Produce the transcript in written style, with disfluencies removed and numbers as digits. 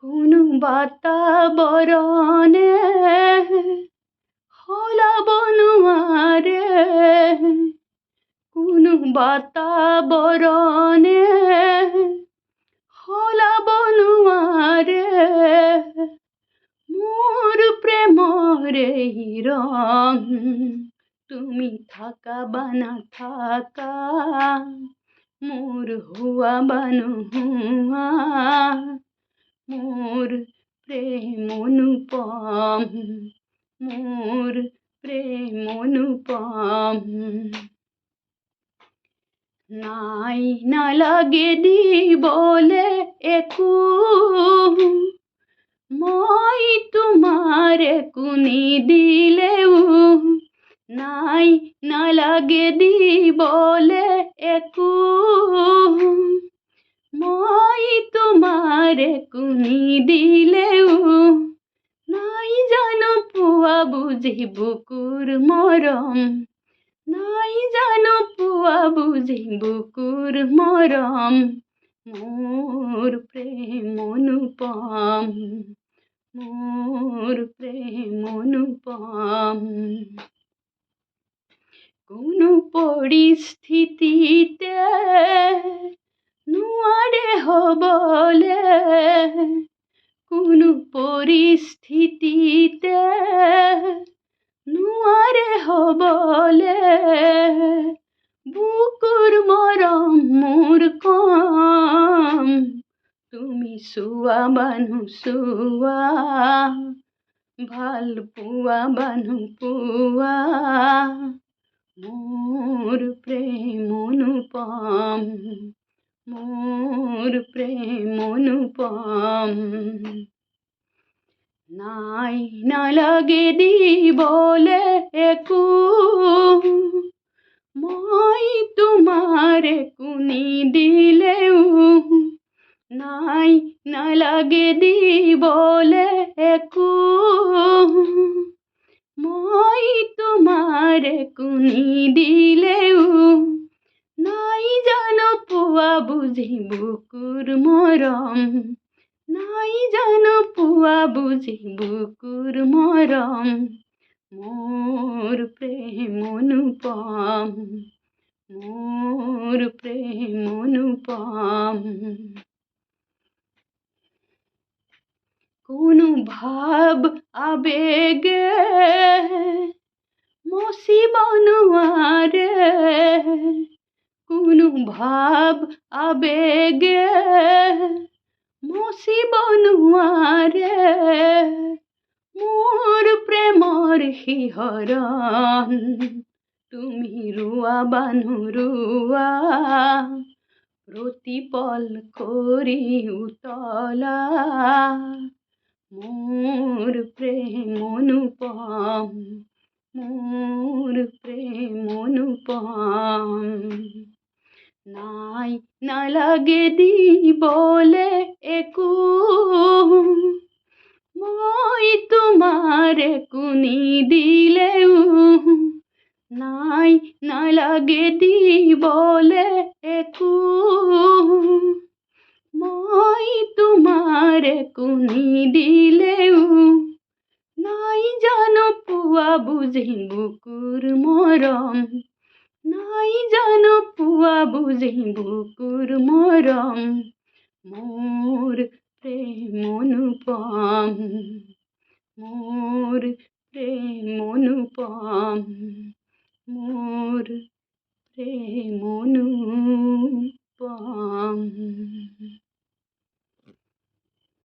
কোনো বাতাবৰণে সলাব নোৱাৰে, কোনো বাতাবৰণে সলাব নোৱাৰে মোৰ প্ৰেমৰ এই ৰং। তুমি থাকা বা নাথাকা, মোৰ হোৱা বা নোহোৱা, মোৰ প্ৰেম অনুপম, মোৰ প্ৰেম অনুপম। নাই নালাগে দিবলে একো, মই তোমাৰ একো নিদিলেও। নাই নালাগে দিবলে একো, মই তোমাৰ একো নিদিলেও। নাই জানো পোৱা বুজি বুকুৰ মৰম, নাই জানো পোৱা বুজি বুকুৰ মৰম, মোৰ প্ৰেম অনুপম, মোৰ প্ৰেম অনুপম। কোনো পৰিস্থিতিতে নোৱাৰে হ'বলে, কোনো পৰিস্থিতিতে নোৱাৰে হ'বলে, বুকুৰ মৰম মোৰ কম। তুমি চোৱা বা নোচোৱা, ভাল পোৱা বা নোপোৱা, মোৰ প্ৰেম অনুপম, মোৰ প্ৰেম অনুপম। নাই নালাগে দিবলে একো, মই তোমাৰ একো নিদিলেও। নাই নালাগে দিবলে একো, মই তোমাৰ একো নিদিলেও। নাই জানো পোৱা বুজি বুকুৰ মৰম, নাই জানো পোৱা বুজি বুকুৰ মৰম, মোৰ প্ৰেম অনুপম, মোৰ প্ৰেম অনুপম। কোনো ভাৱ আবেগে মচিব নোৱাৰে, কোনো ভাৱ আবেগে মচিব নোৱাৰে মোৰ প্ৰেমৰ শিহৰণ। তুমি ৰোৱা বা নোৰোৱা, প্ৰতিপল কৰি উতলা, মোৰ প্ৰেম অনুপম, মোৰ প্ৰেম অনুপম। নাই নালাগে দিবলে একো, মই তোমাৰ একো নিদিলেও। নাই নালাগে দিবলে একো, মই তোমাৰ একো নিদিলেও। নাই জানো পোৱা বুজি বুকুৰ মৰম, নাই জানো পোৱা বুজি বুকুৰ মৰম, মোৰ প্ৰেম অনুপম, মোৰ প্ৰেম অনুপম, মোৰ প্ৰেম অনুপম।